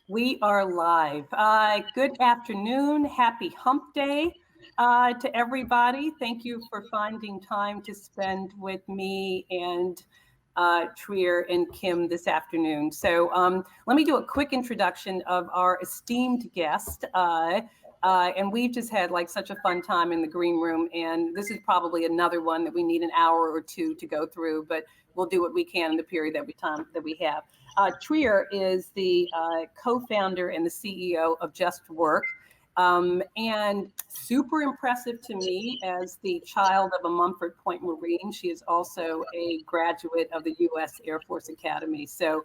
We are live. Good afternoon. Happy Hump Day to everybody. Thank you for finding time to spend with me and Trier and Kim this afternoon. So let me do a quick introduction of our esteemed guest. And we've just had like such a fun time in the green room. And this is probably another one that we need an hour or two to go through, but we'll do what we can in the period that we have. Trier is the co-founder and the CEO of Just Work. And super impressive to me as the child of a Mumford Point Marine. She is also a graduate of the U.S. Air Force Academy. So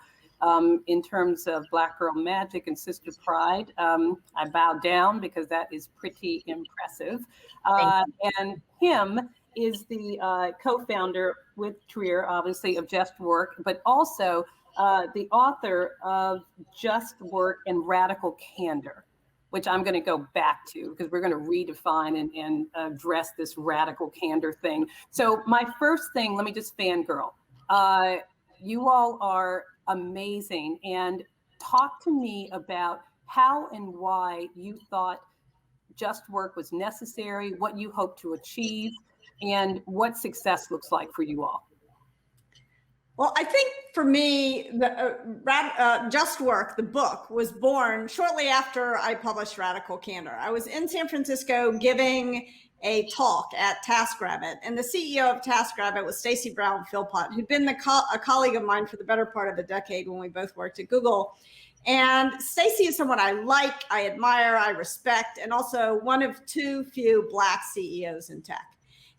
in terms of Black Girl Magic and Sister Pride, I bow down because that is pretty impressive. And Kim is the co-founder with Trier, obviously, of Just Work, but also the author of Just Work and Radical Candor, which I'm going to go back to because we're going to redefine and address this radical candor thing. So my first thing, let me just fangirl. You all are amazing. And talk to me about how and why you thought Just Work was necessary, what you hope to achieve, and what success looks like for you all. Well, I think for me, Just Work, the book, was born shortly after I published Radical Candor. I was in San Francisco giving a talk at TaskRabbit, and the CEO of TaskRabbit was Stacey Brown Philpott, who'd been a colleague of mine for the better part of a decade when we both worked at Google. And Stacey is someone I like, I admire, I respect, and also one of too few Black CEOs in tech.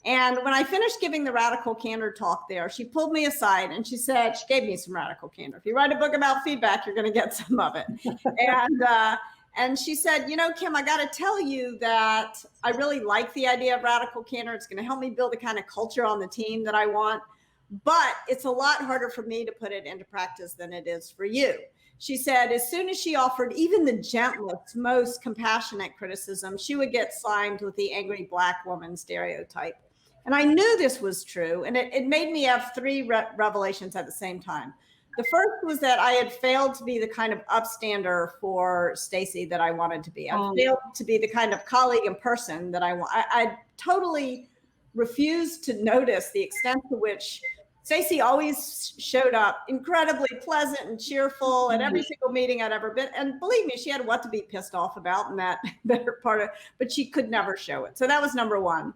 And when I finished giving the Radical Candor talk there, she pulled me aside and she said, she gave me some Radical Candor. If you write a book about feedback, you're going to get some of it. And she said, you know, Kim, I got to tell you that I really like the idea of Radical Candor. It's going to help me build the kind of culture on the team that I want. But it's a lot harder for me to put it into practice than it is for you. She said, as soon as she offered even the gentlest, most compassionate criticism, she would get slimed with the angry Black woman stereotype. And I knew this was true, and it made me have three revelations at the same time. The first was that I had failed to be the kind of upstander for Stacey that I wanted to be. I failed to be the kind of colleague and person that I totally refused to notice the extent to which Stacey always showed up incredibly pleasant and cheerful at every single meeting I'd ever been. And believe me, she had what to be pissed off about in that better part of, but she could never show it. So that was number one.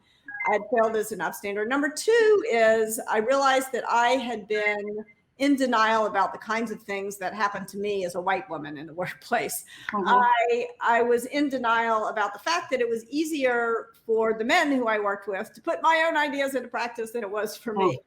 I had failed as an upstander. Number two is I realized that I had been in denial about the kinds of things that happened to me as a white woman in the workplace. I was in denial about the fact that it was easier for the men who I worked with to put my own ideas into practice than it was for me.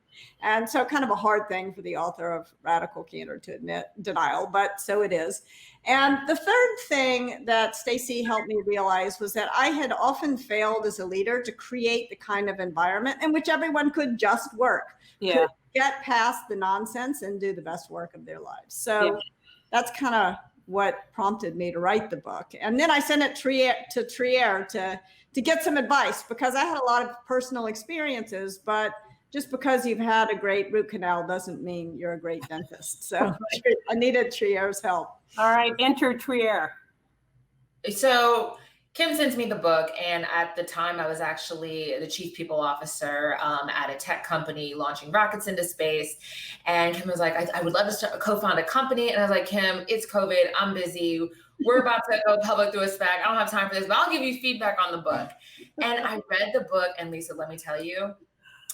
And so kind of a hard thing for the author of Radical Candor to admit denial, but so it is. And the third thing that Stacey helped me realize was that I had often failed as a leader to create the kind of environment in which everyone could just work, could get past the nonsense and do the best work of their lives. So that's kind of what prompted me to write the book. And then I sent it to Trier to get some advice because I had a lot of personal experiences, but just because you've had a great root canal doesn't mean you're a great dentist. So I needed Trier's help. All right, enter Trier. So Kim sends me the book, and at the time I was actually the chief people officer at a tech company launching rockets into space. And Kim was like, I would love to co-found a company. And I was like, Kim, it's COVID. I'm busy. We're about to go public through a SPAC. I don't have time for this, but I'll give you feedback on the book. And I read the book, and Lisa, let me tell you,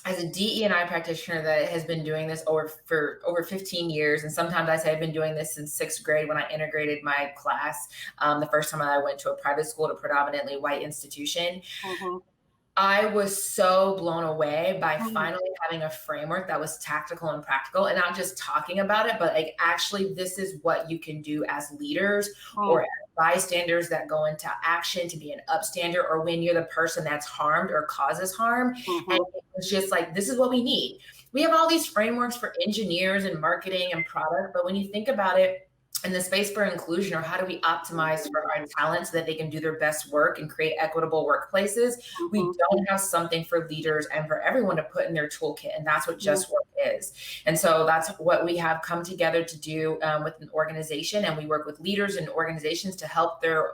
as a DE&I practitioner that has been doing this for over 15 years, and sometimes I say I've been doing this since 6th grade when I integrated my class, the first time I went to a private school, to predominantly white institution. I was so blown away by finally having a framework that was tactical and practical, and not just talking about it, but like actually this is what you can do as leaders or as bystanders that go into action to be an upstander, or when you're the person that's harmed or causes harm. And it was just like, this is what we need. We have all these frameworks for engineers and marketing and product, but when you think about it, in the space for inclusion, or how do we optimize for our talent so that they can do their best work and create equitable workplaces? We don't have something for leaders and for everyone to put in their toolkit, and that's what Just Work is. And so that's what we have come together to do with an organization, and we work with leaders and organizations to help their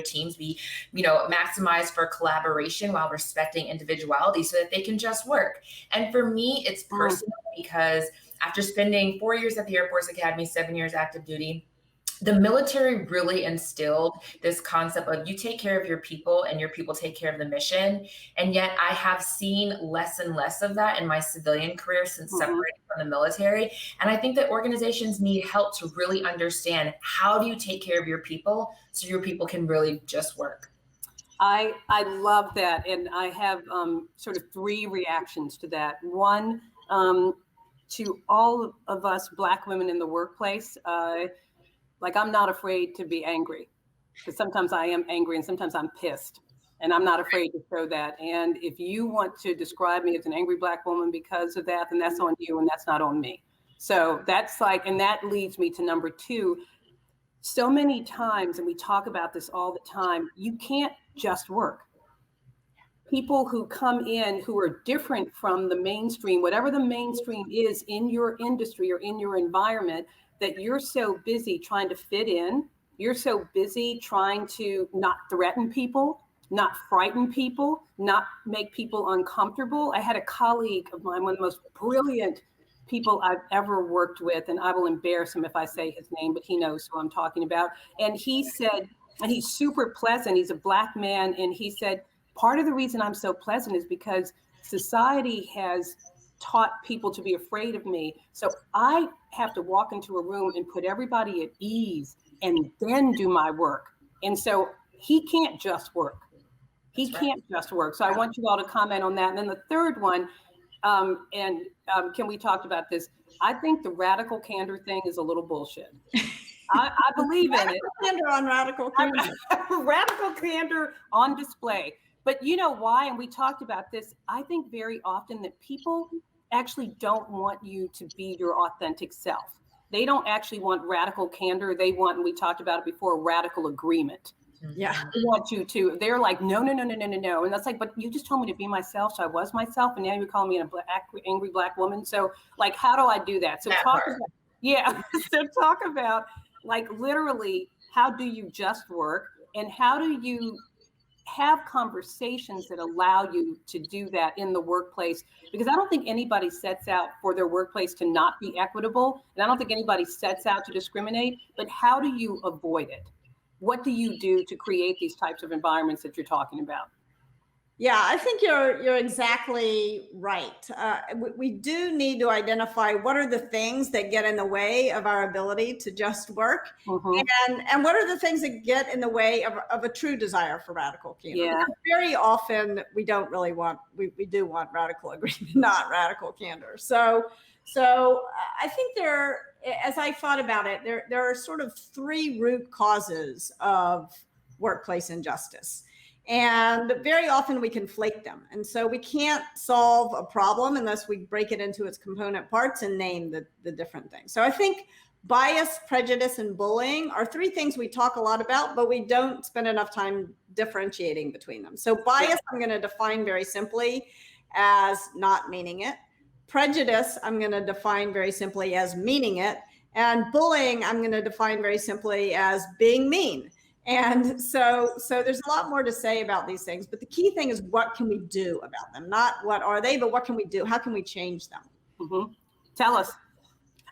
teams be, maximized for collaboration while respecting individuality so that they can just work. And for me, it's personal because after spending 4 years at the Air Force Academy, 7 years active duty, the military really instilled this concept of you take care of your people and your people take care of the mission. And yet I have seen less and less of that in my civilian career since separating from the military. And I think that organizations need help to really understand, how do you take care of your people so your people can really just work? I love that. And I have sort of three reactions to that. One, to all of us Black women in the workplace, I'm not afraid to be angry, because sometimes I am angry and sometimes I'm pissed, and I'm not afraid to show that. And if you want to describe me as an angry Black woman because of that, then that's on you and that's not on me. So that's and that leads me to number two. So many times, and we talk about this all the time, you can't just work. People who come in who are different from the mainstream, whatever the mainstream is in your industry or in your environment, that you're so busy trying to fit in, you're so busy trying to not threaten people, not frighten people, not make people uncomfortable. I had a colleague of mine, one of the most brilliant people I've ever worked with, and I will embarrass him if I say his name, but he knows who I'm talking about. And he said, and he's super pleasant, he's a Black man, and he said, part of the reason I'm so pleasant is because society has taught people to be afraid of me. So I have to walk into a room and put everybody at ease and then do my work. And so he can't just work. He can't just work. So I want you all to comment on that. And then the third one, Kim, we talked about this. I think the radical candor thing is a little bullshit. I believe in it. Candor on radical candor. Radical candor on display. But you know why? And we talked about this. I think very often that people actually don't want you to be your authentic self. They don't actually want radical candor. They want, and we talked about it before, radical agreement. Yeah. They want you to, they're like, no. And that's like, but you just told me to be myself. So I was myself. And now you're calling me an angry Black woman. So how do I do that? So talk about literally, how do you just work, and how do you have conversations that allow you to do that in the workplace? Because I don't think anybody sets out for their workplace to not be equitable. And I don't think anybody sets out to discriminate, but how do you avoid it? What do you do to create these types of environments that you're talking about? Yeah, I think you're exactly right. We do need to identify what are the things that get in the way of our ability to just work, and what are the things that get in the way of a true desire for radical candor. Yeah. Because very often we don't really want, we do want radical agreement, not radical candor. So I think as I thought about it, there are sort of three root causes of workplace injustice. And very often we conflate them. And so we can't solve a problem unless we break it into its component parts and name the different things. So I think bias, prejudice, and bullying are three things we talk a lot about, but we don't spend enough time differentiating between them. So bias, I'm going to define very simply as not meaning it. Prejudice, I'm going to define very simply as meaning it. And bullying, I'm going to define very simply as being mean. And so there's a lot more to say about these things, but the key thing is, what can we do about them? Not what are they, but what can we do? How can we change them? Mm-hmm. Tell us.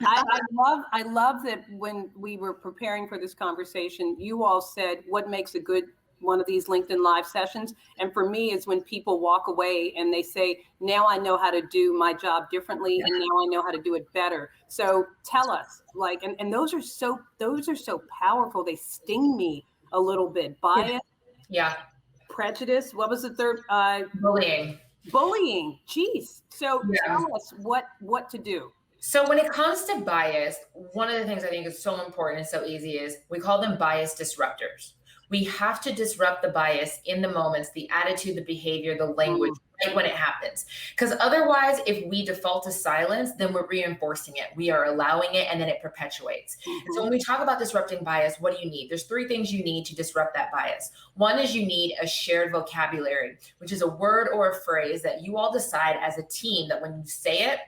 I love that when we were preparing for this conversation, you all said what makes a good one of these LinkedIn Live sessions. And for me, is when people walk away and they say, now I know how to do my job differently, and now I know how to do it better. So tell us, and those are so powerful. They sting me a little bit. Bias, prejudice. What was the third? Bullying. Geez. So tell us what to do. So when it comes to bias, one of the things I think is so important and so easy is we call them bias disruptors. We have to disrupt the bias in the moments, the attitude, the behavior, the language, right when it happens. Because otherwise, if we default to silence, then we're reinforcing it. We are allowing it, and then it perpetuates. And so when we talk about disrupting bias, what do you need? There's 3 things you need to disrupt that bias. One is you need a shared vocabulary, which is a word or a phrase that you all decide as a team that when you say it,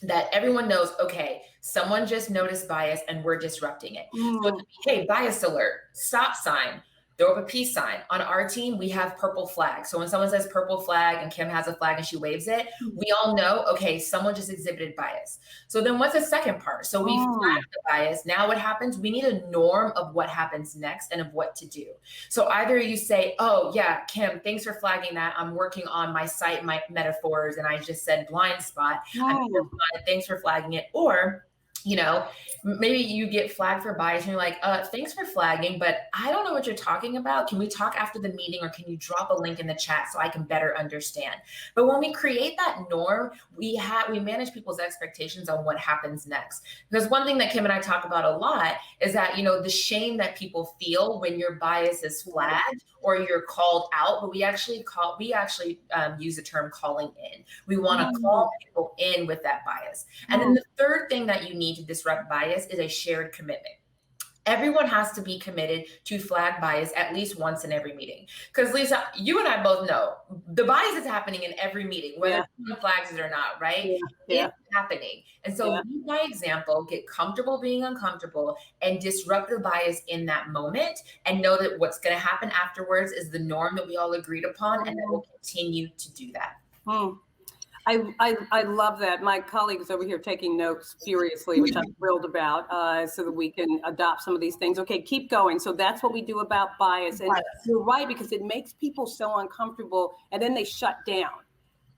that everyone knows, okay, someone just noticed bias and we're disrupting it. So it could be, hey, bias alert, stop sign, throw up a peace sign. On our team, we have purple flag. So when someone says purple flag and Kim has a flag and she waves it, we all know, okay, someone just exhibited bias. So then what's the second part? So we flag the bias. Now what happens? We need a norm of what happens next and of what to do. So either you say, oh yeah, Kim, thanks for flagging that. I'm working on my site, my metaphors, and I just said blind spot. Thanks for flagging it. Or, you know, maybe you get flagged for bias and you're like, thanks for flagging, but I don't know what you're talking about. Can we talk after the meeting, or can you drop a link in the chat so I can better understand? But when we create that norm, we manage people's expectations on what happens next. Because one thing that Kim and I talk about a lot is that, you know, the shame that people feel when your bias is flagged or you're called out, but we actually use the term calling in. We want to call people in with that bias. And then the third thing that you need to disrupt bias is a shared commitment. Everyone has to be committed to flag bias at least once in every meeting. Because Lisa, you and I both know the bias is happening in every meeting, whether someone flags it or not, right? It's happening. And so lead by example, get comfortable being uncomfortable, and disrupt the bias in that moment, and know that what's going to happen afterwards is the norm that we all agreed upon, and that we'll continue to do that. I love that. My colleagues over here taking notes furiously, which I'm thrilled about, so that we can adopt some of these things. Okay, keep going. So that's what we do about bias. And you're right, because it makes people so uncomfortable and then they shut down.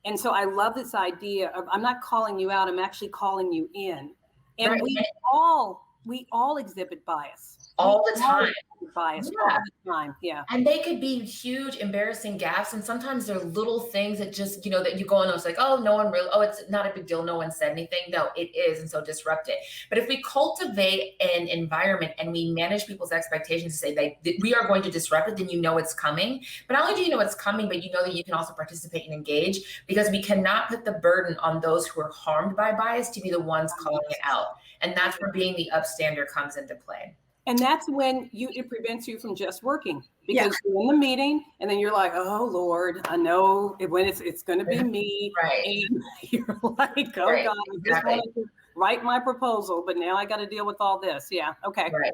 And so I love this idea of, I'm not calling you out, I'm actually calling you in. And we all exhibit bias. All the time. Bias all the time. Yeah. And they could be huge, embarrassing gaffes. And sometimes they're little things that just, you know, that you go and it's like, oh, no one really, it's not a big deal. No one said anything. No, it is. And so disrupt it. But if we cultivate an environment and we manage people's expectations to say that we are going to disrupt it, then you know it's coming. But not only do you know it's coming, but you know that you can also participate and engage, because we cannot put the burden on those who are harmed by bias to be the ones calling it out. And that's where being the upstander comes into play. And that's when it prevents you from just working, because you're in the meeting and then you're like, oh Lord, I know when it's going to be me. Right. And you're like, oh God, I just wanted to write my proposal, but now I got to deal with all this. Yeah. Okay. Right.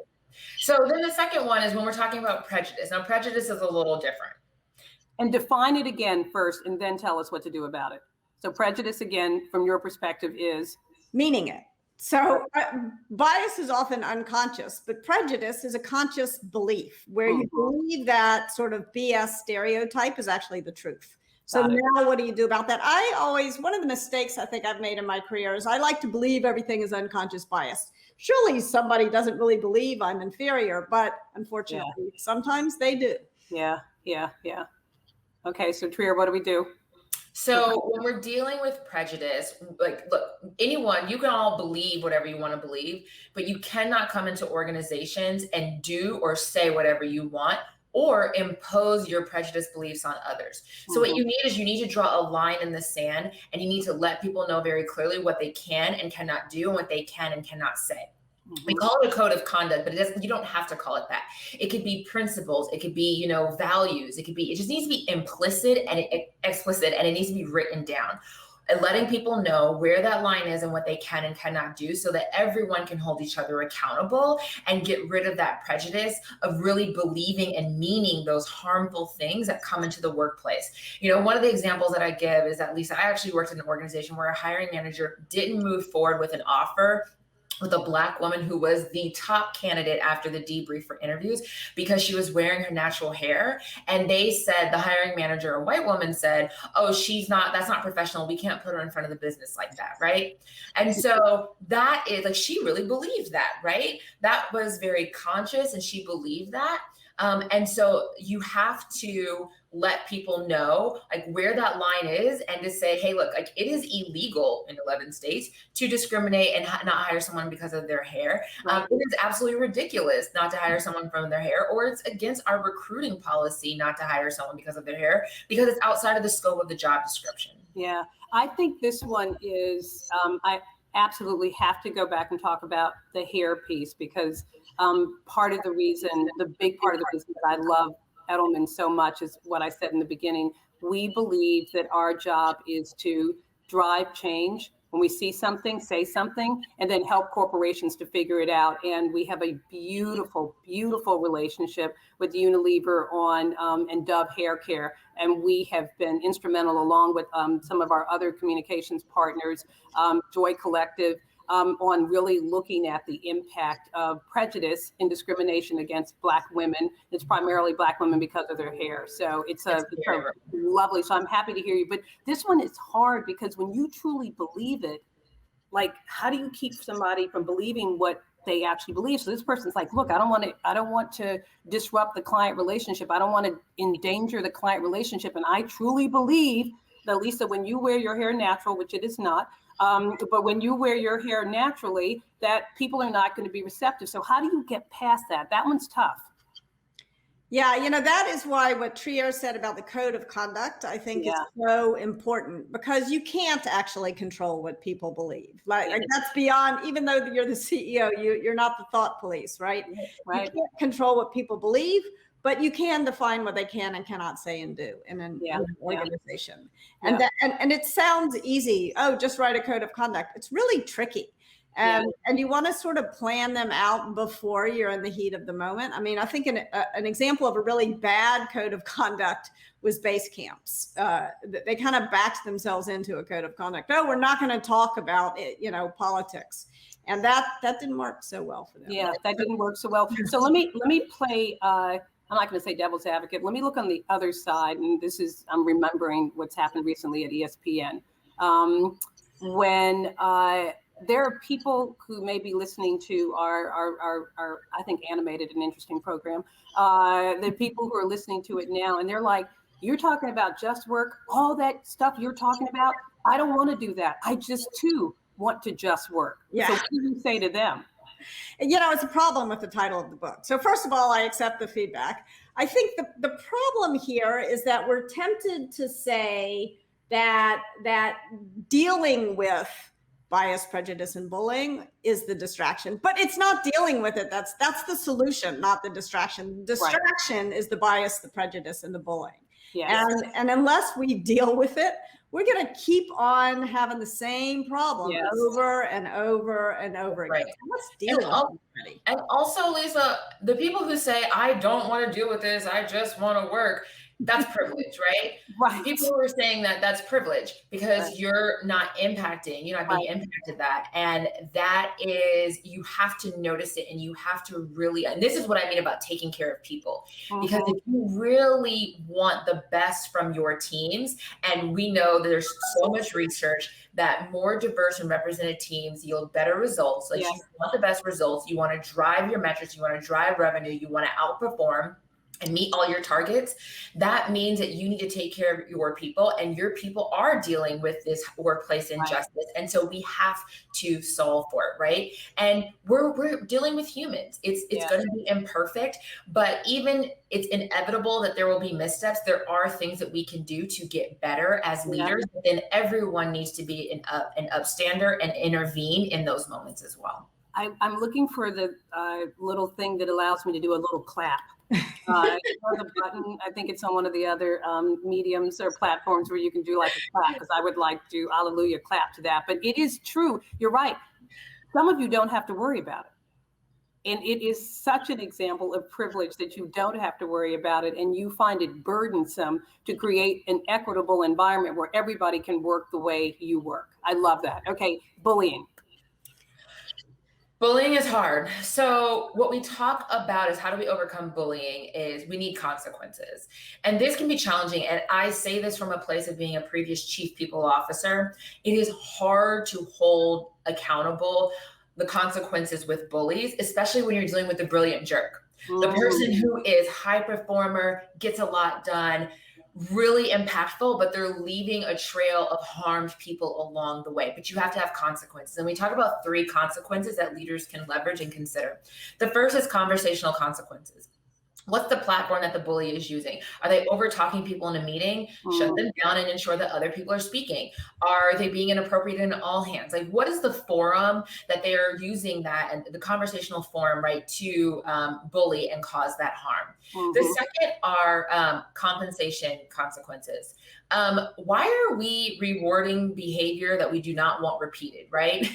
So then the second one is when we're talking about prejudice. Now, prejudice is a little different. And define it again first, and then tell us what to do about it. So prejudice, again, from your perspective, is meaning it. So bias is often unconscious, but prejudice is a conscious belief where you believe that sort of BS stereotype is actually the truth. So now what do you do about that? One of the mistakes I think I've made in my career is I like to believe everything is unconscious bias. Surely somebody doesn't really believe I'm inferior, but unfortunately, sometimes they do. Yeah. Okay, so Trier, what do we do? So when we're dealing with prejudice, like, look, anyone, you can all believe whatever you want to believe, but you cannot come into organizations and do or say whatever you want or impose your prejudice beliefs on others. So what you need is you need to draw a line in the sand, and you need to let people know very clearly what they can and cannot do and what they can and cannot say. We call it a code of conduct, but you don't have to call it that. It could be principles. It could be, values. It just needs to be implicit and explicit, and it needs to be written down, and letting people know where that line is and what they can and cannot do, so that everyone can hold each other accountable and get rid of that prejudice of really believing and meaning those harmful things that come into the workplace. One of the examples that I give is that, Lisa, I actually worked in an organization where a hiring manager didn't move forward with an offer with a Black woman who was the top candidate after the debrief for interviews because she was wearing her natural hair. And they said, the hiring manager, a white woman, said, oh, that's not professional. We can't put her in front of the business like that, right? And so that is like, she really believed that, right? That was very conscious, and she believed that. And so you have to let people know like where that line is, and to say, hey, look, like it is illegal in 11 states to discriminate and not hire someone because of their hair. Right. It is absolutely ridiculous not to hire someone from their hair, or it's against our recruiting policy not to hire someone because of their hair, because it's outside of the scope of the job description. Yeah, I think this one is, I absolutely have to go back and talk about the hair piece, because part of the reason, the big part of the reason that I love Edelman so much is what I said in the beginning. We believe that our job is to drive change. When we see something, say something, and then help corporations to figure it out. And we have a beautiful, beautiful relationship with Unilever on and Dove Hair Care. And we have been instrumental, along with some of our other communications partners, Joy Collective, on really looking at the impact of prejudice and discrimination against Black women. It's primarily Black women because of their hair. So it's lovely. So I'm happy to hear you. But this one is hard, because when you truly believe it, like, how do you keep somebody from believing what they actually believe? So this person's like, look, I don't want to disrupt the client relationship. I don't want to endanger the client relationship. And I truly believe that, Lisa, when you wear your hair natural, which it is not, but when you wear your hair naturally, that people are not going to be receptive. So how do you get past that? That one's tough. Yeah, that is why what Trier said about the code of conduct, I think is so important, because you can't actually control what people believe. Like that's beyond, even though you're the CEO, you're not the thought police, right? Right. You can't control what people believe, but you can define what they can and cannot say and do in an organization. And and it sounds easy. Oh, just write a code of conduct. It's really tricky. And you want to sort of plan them out before you're in the heat of the moment. I mean, I think an example of a really bad code of conduct was base camps. They kind of backed themselves into a code of conduct. Oh, we're not going to talk about it, politics. And that didn't work so well for them. Yeah, that didn't work so well. So let me play, I'm not going to say devil's advocate. Let me look on the other side. And I'm remembering what's happened recently at ESPN. When there are people who may be listening to our I think, animated and interesting program. The people who are listening to it now, and they're like, you're talking about just work, all that stuff you're talking about. I don't want to do that. I just too want to just work. Yeah. So what do you say to them? It's a problem with the title of the book. So first of all, I accept the feedback. I think the problem here is that we're tempted to say that dealing with bias, prejudice, and bullying is the distraction, but it's not dealing with it. That's the solution, not the distraction. The distraction is the bias, the prejudice, and the bullying. Yes. And unless we deal with it, we're going to keep on having the same problem over and over and over again. So let's deal with it. And also, Lisa, the people who say, I don't want to deal with this, I just want to work, that's privilege, right? Right. People who are saying that's privilege, because you're not impacting, you're not being impacted that. And that is, you have to notice it, and you have to really, and this is what I mean about taking care of people. Because if you really want the best from your teams, and we know that there's so much research that more diverse and represented teams yield better results. Like you want the best results, you want to drive your metrics, you want to drive revenue, you want to outperform and meet all your targets. That means that you need to take care of your people, and your people are dealing with this workplace injustice. And so we have to solve for it, right? And we're dealing with humans. It's going to be imperfect, but even it's inevitable that there will be missteps. There are things that we can do to get better as leaders, but then everyone needs to be an upstander and intervene in those moments as well. I'm looking for the little thing that allows me to do a little clap. The button, I think it's on one of the other mediums or platforms where you can do like a clap, because I would like to hallelujah clap to that. But it is true. You're right. Some of you don't have to worry about it. And it is such an example of privilege that you don't have to worry about it. And you find it burdensome to create an equitable environment where everybody can work the way you work. I love that. Okay, bullying. Bullying is hard. So what we talk about is how do we overcome bullying is we need consequences. And this can be challenging. And I say this from a place of being a previous chief people officer. It is hard to hold accountable the consequences with bullies, especially when you're dealing with the brilliant jerk. The person who is high performer, gets a lot done, really impactful, but they're leaving a trail of harmed people along the way. But you have to have consequences. And we talk about 3 consequences that leaders can leverage and consider. The first is conversational consequences. What's the platform that the bully is using? Are they over talking people in a meeting? Shut them down and ensure that other people are speaking. Are they being inappropriate in all hands? Like, what is the forum that they are using that, and the conversational forum, right, to bully and cause that harm? The second are compensation consequences. Why are we rewarding behavior that we do not want repeated, right?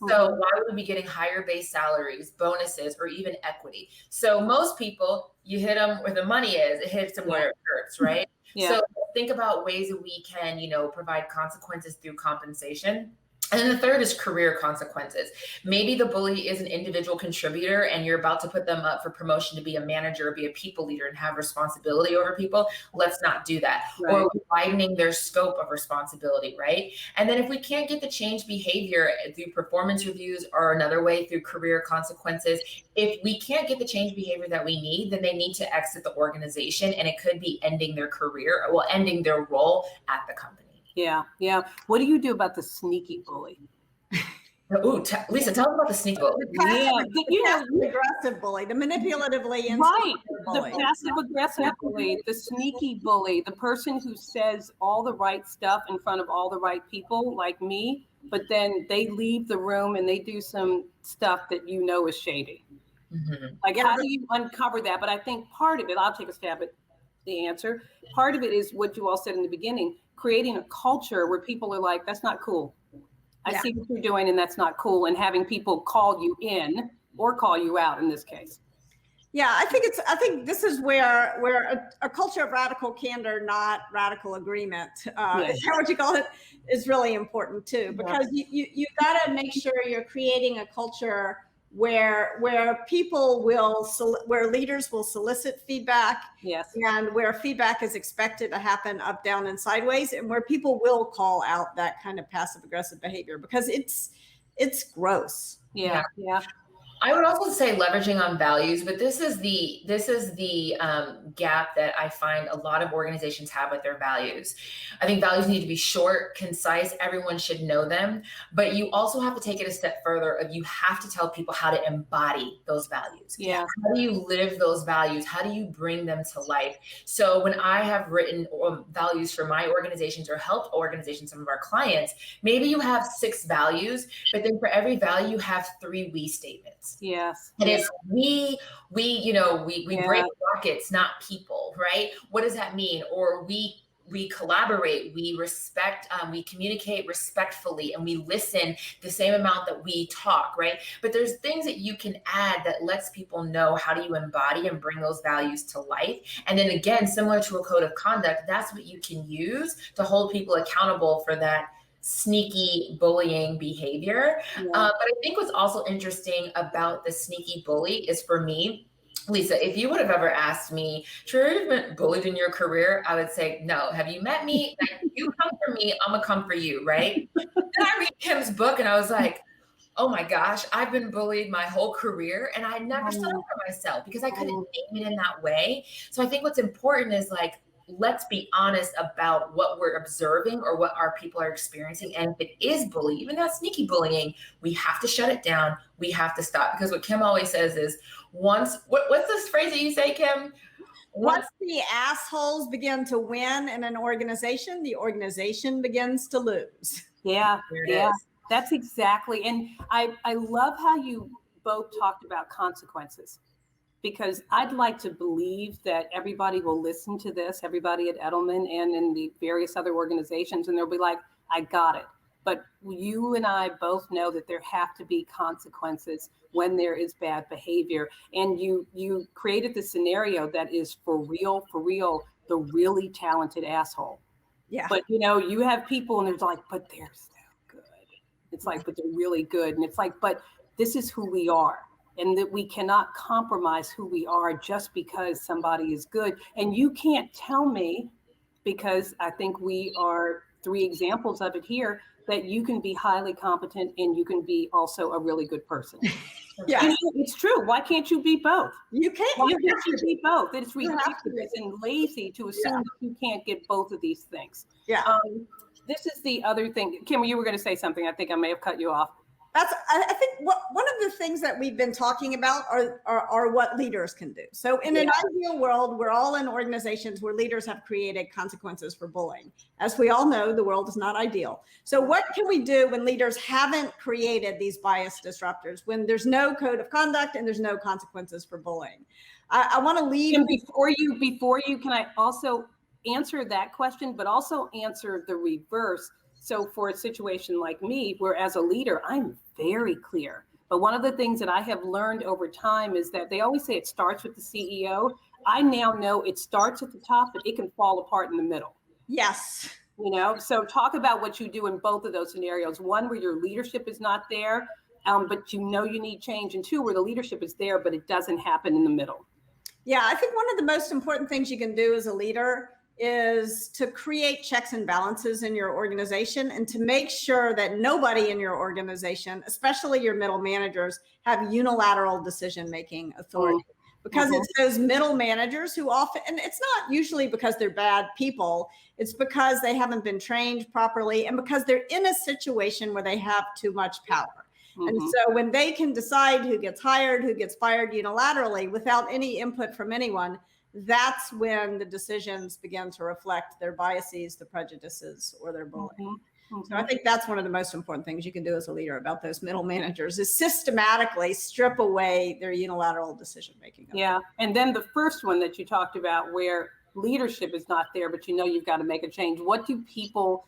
So why would we be getting higher base salaries, bonuses, or even equity? So most people, you hit them where the money is, it hits them where it hurts, right? So think about ways that we can, provide consequences through compensation. And then the third is career consequences. Maybe the bully is an individual contributor and you're about to put them up for promotion to be a manager or be a people leader and have responsibility over people. Let's not do that. Right. Or widening their scope of responsibility, right? And then if we can't get the change behavior through performance reviews, or another way through career consequences, if we can't get the change behavior that we need, then they need to exit the organization, and it could be ending their career, or ending their role at the company. Yeah. What do you do about the sneaky bully? Ooh, Lisa, tell us about the sneaky bully. The aggressive bully, the manipulatively bully. The passive aggressive bully, the sneaky bully, the person who says all the right stuff in front of all the right people, like me, but then they leave the room and they do some stuff that is shady. Like, how do you uncover that? But I think part of it, I'll take a stab at the answer. Part of it is what you all said in the beginning, creating a culture where people are like, that's not cool. I see what you're doing and that's not cool. And having people call you in or call you out in this case. Yeah, I think this is where a culture of radical candor, not radical agreement, is that what you call it, is really important too, because you got to make sure you're creating a culture where people where leaders will solicit feedback, and where feedback is expected to happen up, down, and sideways, and where people will call out that kind of passive aggressive behavior, because it's gross. Yeah. I would also say leveraging on values, but this is the gap that I find a lot of organizations have with their values. I think values need to be short, concise. Everyone should know them, but you also have to take it a step further. You have to tell people how to embody those values. Yeah. How do you live those values? How do you bring them to life? So when I have written values for my organizations or helped organizations, some of our clients, maybe you have 6 values, but then for every value you have 3 we statements. Yes. And it's we break rockets, not people, right? What does that mean? Or we collaborate, we respect, we communicate respectfully, and we listen the same amount that we talk, right? But there's things that you can add that lets people know how do you embody and bring those values to life. And then again, similar to a code of conduct, that's what you can use to hold people accountable for that sneaky bullying behavior. But I think what's also interesting about the sneaky bully is, for me, Lisa, if you would have ever asked me, Trier, you've been bullied in your career, I would say, no. Have you met me? Like, you come for me, I'm gonna come for you, right? Then I read Kim's book and I was like, oh my gosh, I've been bullied my whole career, and I never stood up for myself because I couldn't name it in that way. So I think what's important is, like, let's be honest about what we're observing or what our people are experiencing. And if it is bullying, even that sneaky bullying, we have to shut it down. We have to stop, because what Kim always says is, what's this phrase that you say, Kim? Once the assholes begin to win in an organization, the organization begins to lose. Yeah. That's exactly. And I love how you both talked about consequences, because I'd like to believe that everybody will listen to this, everybody at Edelman and in the various other organizations, and they'll be like, I got it. But you and I both know that there have to be consequences when there is bad behavior. And you created the scenario that is for real, the really talented asshole. Yeah. But you have people and there's like, but they're so good. It's like, but they're really good. And it's like, but this is who we are. And that we cannot compromise who we are just because somebody is good. And you can't tell me, because I think we are 3 examples of it here, that you can be highly competent and you can be also a really good person. Yeah, you know, it's true. Why can't you be both? you can't. Why You can't have you to. be both? It's You have to be. ridiculous and lazy to assume that you can't get both of these things. Yeah. This is the other thing. Kim, you were going to say something. I think I may have cut you off. I think one of the things that we've been talking about are what leaders can do. So in an ideal world, we're all in organizations where leaders have created consequences for bullying. As we all know, the world is not ideal. So what can we do when leaders haven't created these bias disruptors, when there's no code of conduct and there's no consequences for bullying? I want to leave. And before you, can I also answer that question, but also answer the reverse? So for a situation like me, where as a leader, I'm very clear. But one of the things that I have learned over time is that they always say it starts with the CEO. I now know it starts at the top, but it can fall apart in the middle. Yes. You know, so talk about what you do in both of those scenarios. One, where your leadership is not there, but you know you need change. And two, where the leadership is there, but it doesn't happen in the middle. Yeah, I think one of the most important things you can do as a leader is to create checks and balances in your organization and to make sure that nobody in your organization, especially your middle managers, have unilateral decision-making authority. Because it's those middle managers who often, and it's not usually because they're bad people, it's because they haven't been trained properly and because they're in a situation where they have too much power. And so when they can decide who gets hired, who gets fired unilaterally without any input from anyone, that's when the decisions begin to reflect their biases, the prejudices, or their bullying. So I think that's one of the most important things you can do as a leader about those middle managers is systematically strip away their unilateral decision-making. Yeah, and then the first one that you talked about where leadership is not there, but you know you've got to make a change. What do people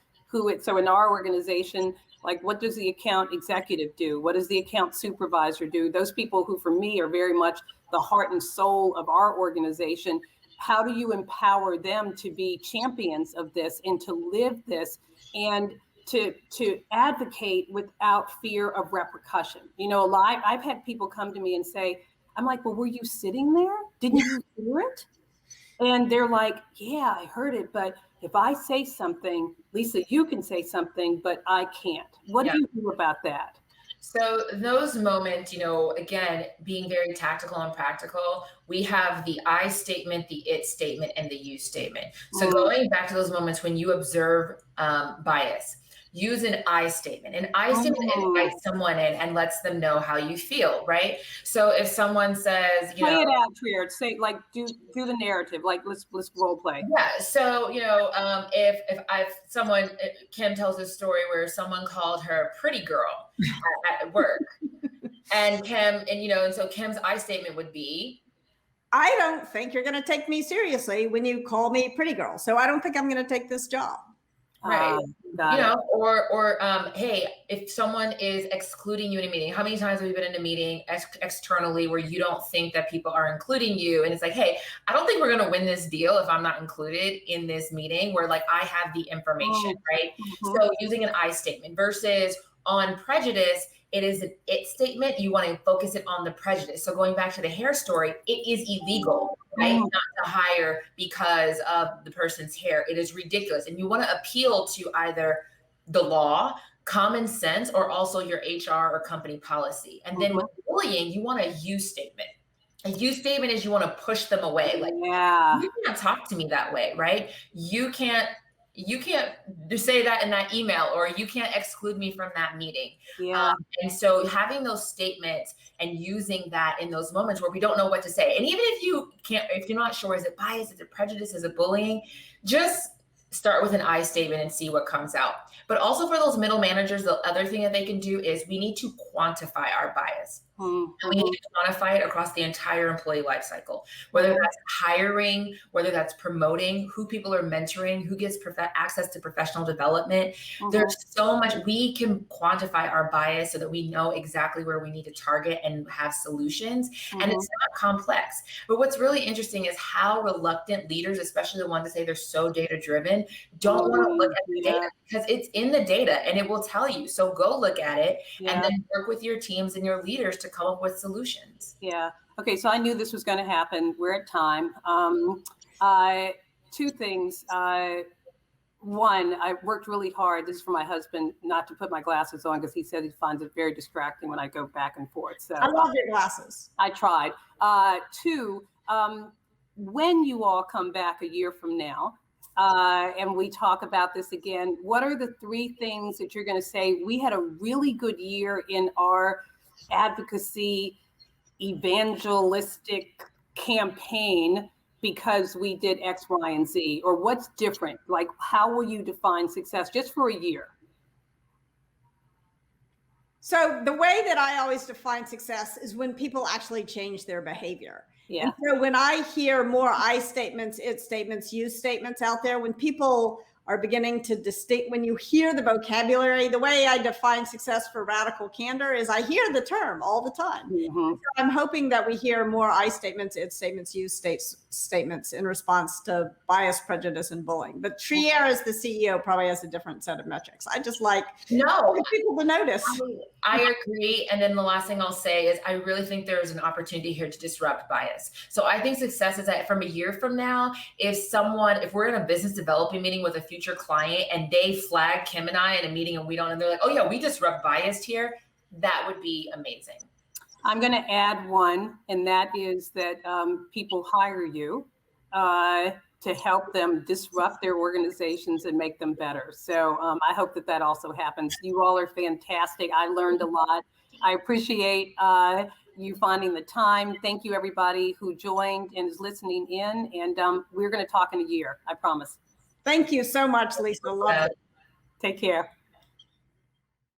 so in our organization, like what does the account executive do? What does the account supervisor do? Those people who for me are very much the heart and soul of our organization. How do you empower them to be champions of this and to live this and to advocate without fear of repercussion? You know, I've had people come to me and say, I'm like, well, were you sitting there? Didn't you hear it? And they're like, yeah, I heard it, but if I say something, Lisa, you can say something, but I can't. What do you do about that? So those moments, you know, again, being very tactical and practical, we have the I statement, the it statement, and the you statement. So going back to those moments when you observe bias, use an I statement. An I statement invites someone in and lets them know how you feel, right? So if someone says, play it out, Trier. Say like do the narrative. Like let's role play. Yeah. So you know, if someone Kim tells a story where someone called her a pretty girl at work, and Kim and so Kim's I statement would be, I don't think you're going to take me seriously when you call me pretty girl. So I don't think I'm going to take this job. Right. Or hey, if someone is excluding you in a meeting, how many times have you been in a meeting externally where you don't think that people are including you? And it's like, hey, I don't think we're going to win this deal if I'm not included in this meeting where like I have the information, right? So using an I statement versus on prejudice, it is an it statement. You want to focus it on the prejudice. So going back to the hair story, it is illegal, right? Not to hire because of the person's hair. It is ridiculous. And you want to appeal to either the law, common sense, or also your HR or company policy. And then with bullying, you want a you statement. A you statement is you want to push them away. Like, you can't talk to me that way, right? You can't say that in that email, or you can't exclude me from that meeting. And so having those statements and using that in those moments where we don't know what to say. And even if you're not sure, is it bias, is it prejudice, is it bullying, just start with an I statement and see what comes out. But also for those middle managers, the other thing that they can do is we need to quantify our bias. And we need to quantify it across the entire employee life cycle, whether that's hiring, whether that's promoting, who people are mentoring, who gets access to professional development. There's so much we can quantify our bias so that we know exactly where we need to target and have solutions. And it's not complex. But what's really interesting is how reluctant leaders, especially the ones that say they're so data driven, don't want to look at the data because it's in the data and it will tell you. So go look at it and then work with your teams and your leaders to come up with solutions. Okay, so I knew this was going to happen. We're at time. Two things. one, I worked really hard. This is for my husband, not to put my glasses on because he said he finds it very distracting when I go back and forth. So I love your glasses. I tried. Two, when you all come back a year from now, and we talk about this again, what are the three things that you're going to say? We had a really good year in our advocacy, evangelistic campaign because we did X, Y, and Z, or what's different? Like, how will you define success just for a year? So the way that I always define success is when people actually change their behavior. Yeah. And so when I hear more I statements, it statements, you statements out there, when people are beginning to when you hear the vocabulary, the way I define success for radical candor is I hear the term all the time. Mm-hmm. So I'm hoping that we hear more I statements, it statements, you statements in response to bias, prejudice, and bullying. But Trier as the CEO probably has a different set of metrics. I just like people to notice. I agree. And then the last thing I'll say is I really think there is an opportunity here to disrupt bias. So I think success is that from a year from now, if we're in a business development meeting with a future client and they flag Kim and I in a meeting and we don't, and they're like, oh yeah, we disrupt bias here, that would be amazing. I'm going to add one, and that is that people hire you to help them disrupt their organizations and make them better. So I hope that also happens. You all are fantastic. I learned a lot. I appreciate you finding the time. Thank you, everybody who joined and is listening in. And we're going to talk in a year, I promise. Thank you so much, Lisa. Love it. Take care.